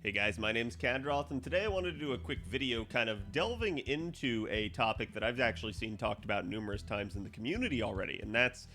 Hey guys, my name's Khadroth, and today I wanted to do a quick video kind of delving into a topic that I've actually seen talked about numerous times in the community already, and that's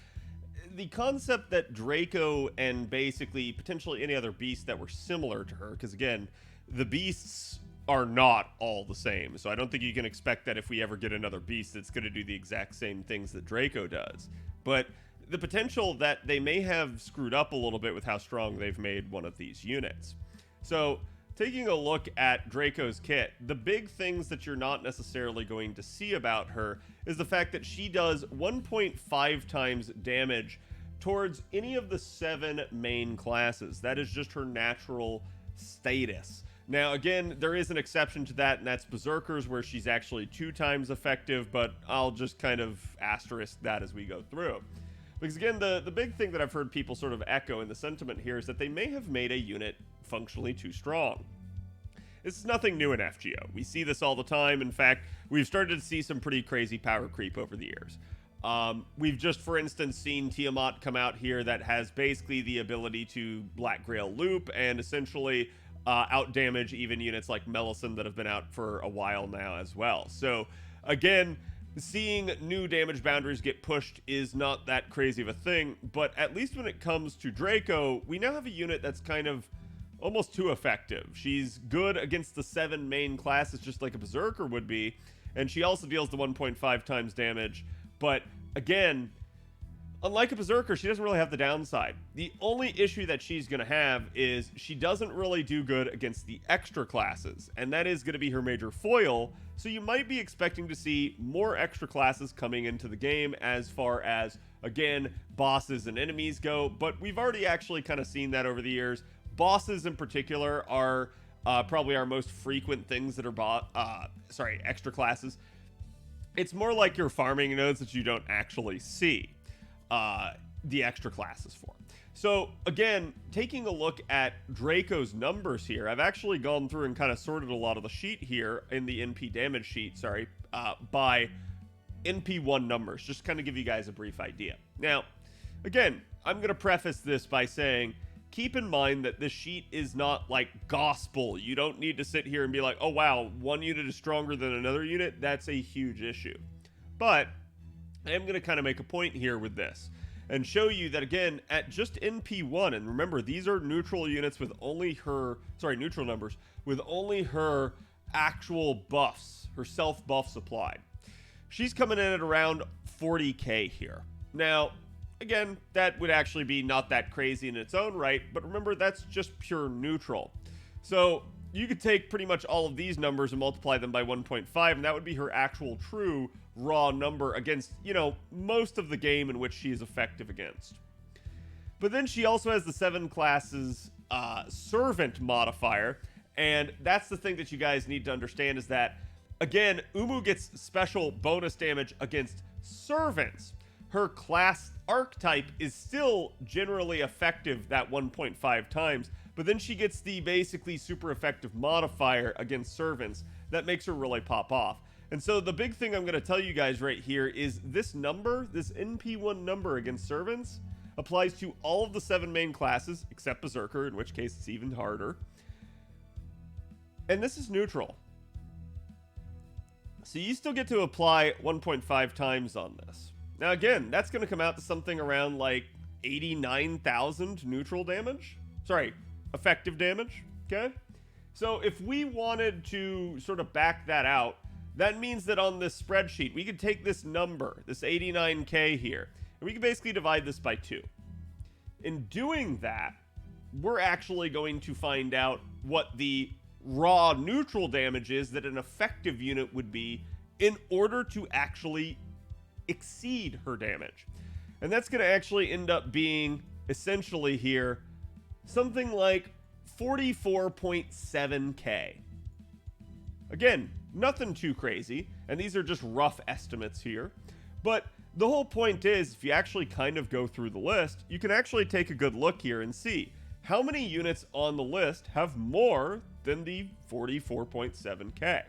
the concept that Draco and basically potentially any other beast that were similar to her, because again, the beasts are not all the same, so I don't think you can expect that if we ever get another beast that's going to do the exact same things that Draco does. But the potential that they may have screwed up a little bit with how strong they've made one of these units. So, taking a look at Draco's kit, the big things that you're not necessarily going to see about her is the fact that she does 1.5 times damage towards any of the 7 main classes. That is just her natural status. Now, again, there is an exception to that, and that's Berserkers, where she's actually 2 times effective, but I'll just kind of asterisk that as we go through. Because again, the big thing that I've heard people sort of echo in the sentiment here is that they may have made a unit functionally too strong. This is nothing new in FGO. We see this all the time. In fact, we've started to see some pretty crazy power creep over the years. We've just, for instance, seen Tiamat come out here that has basically the ability to Black Grail loop and essentially out-damage even units like Melisande that have been out for a while now as well. So, again, seeing new damage boundaries get pushed is not that crazy of a thing, but at least when it comes to Draco, we now have a unit that's kind of almost too effective. She's good against the 7 main classes just like a Berserker would be, and she also deals the 1.5 times damage, but again, unlike a Berserker, she doesn't really have the downside. The only issue that she's going to have is she doesn't really do good against the extra classes, and that is going to be her major foil, so you might be expecting to see more extra classes coming into the game as far as, again, bosses and enemies go, but we've already actually kind of seen that over the years. Bosses in particular are probably our most frequent things that are extra classes. It's more like your farming nodes that you don't actually see the extra classes for. So again, taking a look at Draco's numbers here, I've actually gone through and kind of sorted a lot of the sheet here in the NP damage sheet, by NP1 numbers, just kind of give you guys a brief idea. Now, again, I'm going to preface this by saying, keep in mind that this sheet is not like gospel. You don't need to sit here and be like, oh wow, one unit is stronger than another unit. That's a huge issue. But I am going to kind of make a point here with this and show you that, again, at just NP1, and remember, these are neutral units with only her, neutral numbers, with only her actual buffs, her self buffs applied. She's coming in at around 40k here. Now, again, that would actually be not that crazy in its own right, but remember, that's just pure neutral. So you could take pretty much all of these numbers and multiply them by 1.5, and that would be her actual true raw number against, most of the game in which she is effective against. But then she also has the 7 classes servant modifier, and that's the thing that you guys need to understand is that, again, Umu gets special bonus damage against servants. Her class archetype is still generally effective that 1.5 times, but then she gets the basically super effective modifier against servants that makes her really pop off. And so the big thing I'm going to tell you guys right here is this number, this NP1 number against servants, applies to all of the 7 main classes, except Berserker, in which case it's even harder. And this is neutral. So you still get to apply 1.5 times on this. Now again, that's going to come out to something around like 89,000 neutral damage. Effective damage, okay? So if we wanted to sort of back that out, that means that on this spreadsheet, we could take this number, this 89k here, and we can basically divide this by 2. In doing that, we're actually going to find out what the raw neutral damage is that an effective unit would be in order to actually exceed her damage. And that's going to actually end up being, essentially here, something like 44.7k. Again, nothing too crazy, and these are just rough estimates here. But the whole point is, if you actually kind of go through the list, you can actually take a good look here and see how many units on the list have more than the 44.7k.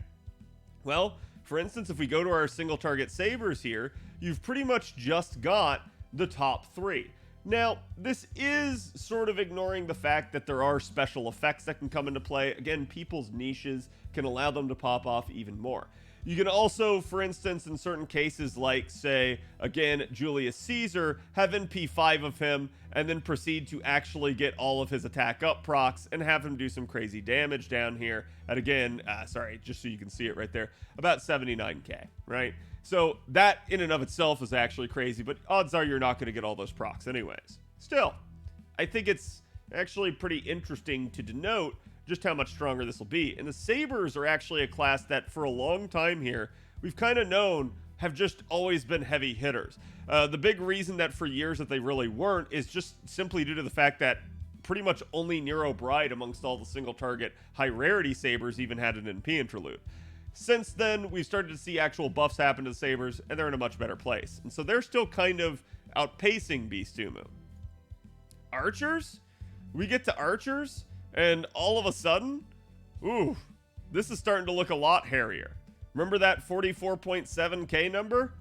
Well, for instance, if we go to our single target sabers here, you've pretty much just got the top 3. Now, this is sort of ignoring the fact that there are special effects that can come into play. Again, people's niches can allow them to pop off even more. You can also, for instance, in certain cases, like, say, again, Julius Caesar, have NP5 of him, and then proceed to actually get all of his attack up procs, and have him do some crazy damage down here at, again, sorry, just so you can see it right there, about 79k, right? So that in and of itself is actually crazy, but odds are you're not going to get all those procs anyways. Still, I think it's actually pretty interesting to denote just how much stronger this will be. And the Sabers are actually a class that for a long time here, we've kind of known have just always been heavy hitters. The big reason that for years that they really weren't is just simply due to the fact that pretty much only Nero Bride amongst all the single target high rarity Sabers even had an NP interlude. Since then, we've started to see actual buffs happen to the Sabers, and they're in a much better place. And so they're still kind of outpacing Beastumu. Archers? We get to Archers, and all of a sudden, ooh, this is starting to look a lot hairier. Remember that 44.7k number?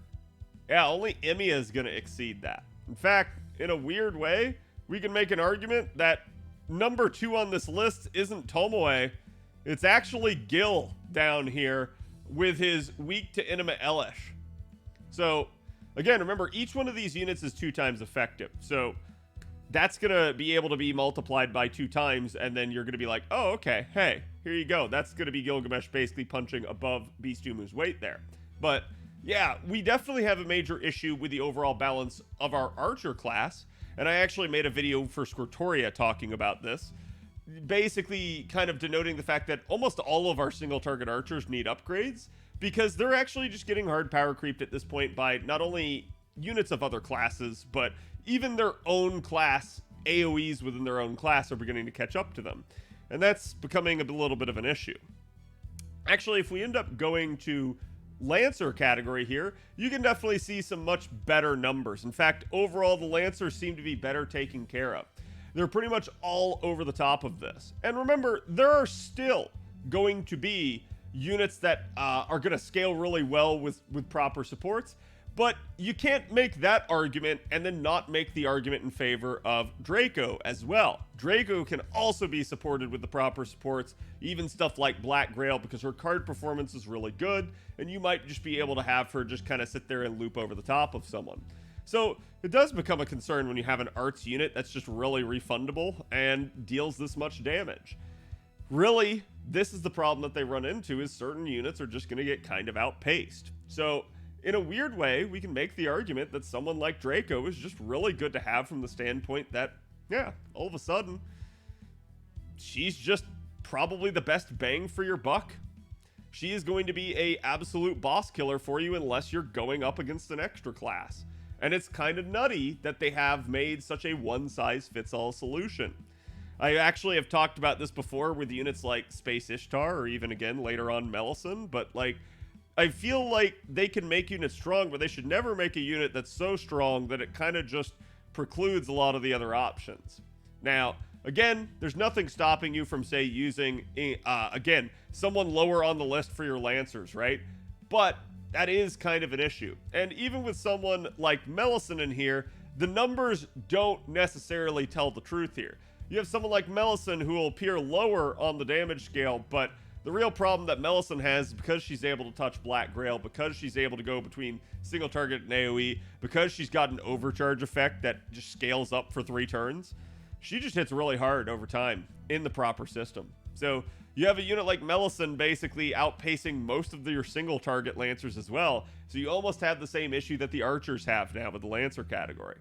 Yeah, only Emiya is going to exceed that. In fact, in a weird way, we can make an argument that number 2 on this list isn't Tomoe. It's actually Gil down here with his weak to Intima Elish. So, again, remember, each one of these units is 2 times effective. So, that's going to be able to be multiplied by 2 times, and then you're going to be like, oh, okay, hey, here you go. That's going to be Gilgamesh basically punching above Beastumu's weight there. But, yeah, we definitely have a major issue with the overall balance of our Archer class, and I actually made a video for Squirtoria talking about this. Basically kind of denoting the fact that almost all of our single target archers need upgrades because they're actually just getting hard power creeped at this point by not only units of other classes, but even their own class AoEs within their own class are beginning to catch up to them. And that's becoming a little bit of an issue. Actually, if we end up going to Lancer category here, you can definitely see some much better numbers. In fact, overall, the Lancers seem to be better taken care of. They're pretty much all over the top of this. And remember, there are still going to be units that are going to scale really well with proper supports, but you can't make that argument and then not make the argument in favor of Draco as well. Draco can also be supported with the proper supports, even stuff like Black Grail, because her card performance is really good, and you might just be able to have her just kind of sit there and loop over the top of someone. So it does become a concern when you have an arts unit that's just really refundable and deals this much damage. Really, this is the problem that they run into, is certain units are just going to get kind of outpaced. So in a weird way, we can make the argument that someone like Draco is just really good to have from the standpoint that, yeah, all of a sudden, she's just probably the best bang for your buck. She is going to be a absolute boss killer for you unless you're going up against an extra class. And it's kind of nutty that they have made such a one-size-fits-all solution. I actually have talked about this before with units like Space Ishtar, or even again later on Melisson, but like, I feel like they can make units strong, but they should never make a unit that's so strong that it kind of just precludes a lot of the other options. Now, again, there's nothing stopping you from, say, using, again, someone lower on the list for your Lancers, right? But that is kind of an issue. And even with someone like Melisson in here, the numbers don't necessarily tell the truth here. You have someone like Melisson who will appear lower on the damage scale, but the real problem that Melisson has is because she's able to touch Black Grail, because she's able to go between single target and AoE, because she's got an overcharge effect that just scales up for 3 turns, she just hits really hard over time in the proper system. So you have a unit like Melisson basically outpacing most of your single target Lancers as well. So you almost have the same issue that the Archers have now with the Lancer category.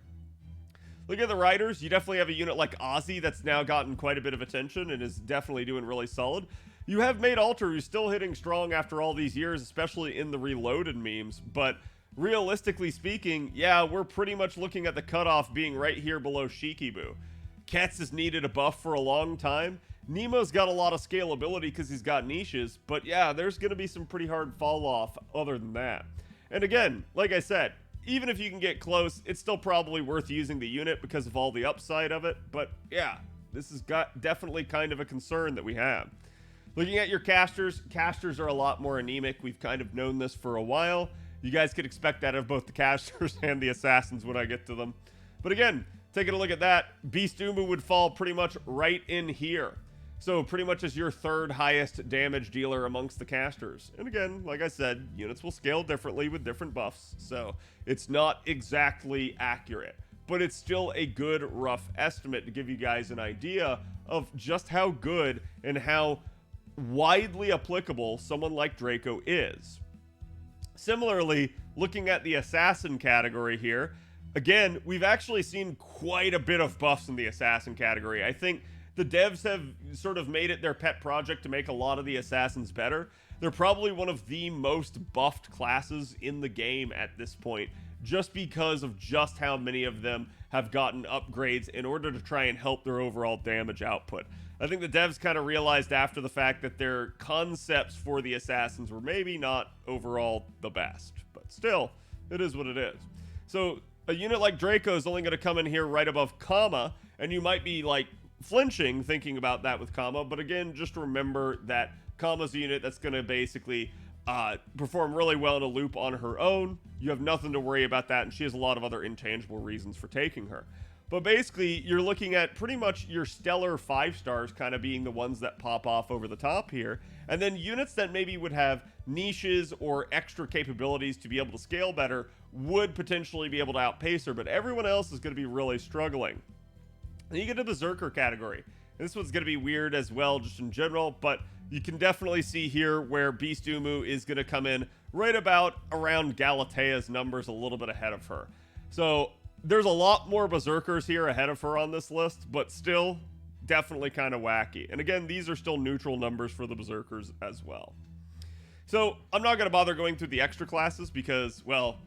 Look at the Riders. You definitely have a unit like Ozzy that's now gotten quite a bit of attention and is definitely doing really solid. You have Maid Alter, who's still hitting strong after all these years, especially in the Reloaded memes. But realistically speaking, yeah, we're pretty much looking at the cutoff being right here below Shikibu. Ketz has needed a buff for a long time. Nemo's got a lot of scalability because he's got niches, but yeah, there's going to be some pretty hard fall off other than that. And again, like I said, even if you can get close, it's still probably worth using the unit because of all the upside of it. But yeah, this has got definitely kind of a concern that we have. Looking at your casters, casters are a lot more anemic. We've kind of known this for a while. You guys could expect that of both the casters and the assassins when I get to them. But again, taking a look at that, Beast Umu would fall pretty much right in here. So pretty much as your third highest damage dealer amongst the casters. And again, like I said, units will scale differently with different buffs, so it's not exactly accurate. But it's still a good rough estimate to give you guys an idea of just how good and how widely applicable someone like Draco is. Similarly, looking at the assassin category here, again, we've actually seen quite a bit of buffs in the assassin category. I think the devs have sort of made it their pet project to make a lot of the assassins better. They're probably one of the most buffed classes in the game at this point, just because of just how many of them have gotten upgrades in order to try and help their overall damage output. I think the devs kind of realized after the fact that their concepts for the assassins were maybe not overall the best, but still, it is what it is. So a unit like Draco is only going to come in here right above Kama, and you might be like flinching thinking about that with Kama, but again, just remember that Kama's a unit that's going to basically perform really well in a loop on her own. You have nothing to worry about that, and she has a lot of other intangible reasons for taking her. But basically, you're looking at pretty much your stellar 5 stars kind of being the ones that pop off over the top here, and then units that maybe would have niches or extra capabilities to be able to scale better would potentially be able to outpace her, but everyone else is going to be really struggling. Then you get a berserker category. And this one's going to be weird as well, just in general, but you can definitely see here where Beast Umu is going to come in right about around Galatea's numbers, a little bit ahead of her. So there's a lot more berserkers here ahead of her on this list, but still definitely kind of wacky. And again, these are still neutral numbers for the berserkers as well. So I'm not going to bother going through the extra classes because, well,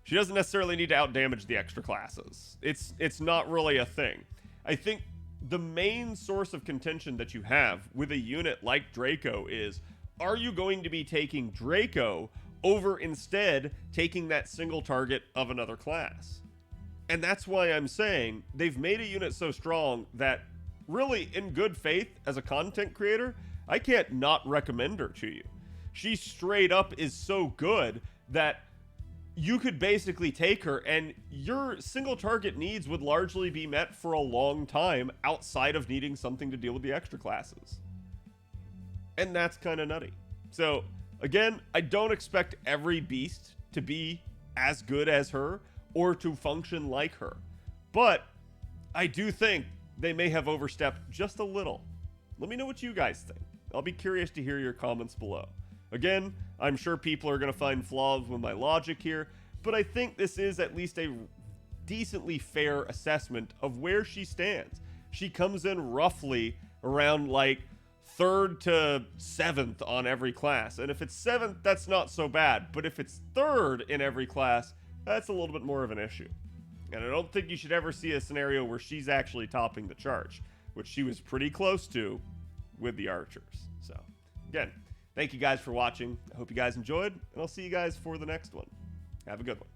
she doesn't necessarily need to outdamage the extra classes. It's not really a thing. I think the main source of contention that you have with a unit like Draco is, are you going to be taking Draco over instead taking that single target of another class? And that's why I'm saying they've made a unit so strong that really, in good faith, as a content creator, I can't not recommend her to you. She straight up is so good that you could basically take her and your single target needs would largely be met for a long time outside of needing something to deal with the extra classes. And that's kind of nutty. So again, I don't expect every beast to be as good as her or to function like her, but I do think they may have overstepped just a little. Let me know what you guys think. I'll be curious to hear your comments below. Again, I'm sure people are going to find flaws with my logic here, but I think this is at least a decently fair assessment of where she stands. She comes in roughly around like 3rd to 7th on every class, and if it's 7th, that's not so bad, but if it's 3rd in every class, that's a little bit more of an issue. And I don't think you should ever see a scenario where she's actually topping the charge, which she was pretty close to with the archers. So, again, thank you guys for watching. I hope you guys enjoyed, and I'll see you guys for the next one. Have a good one.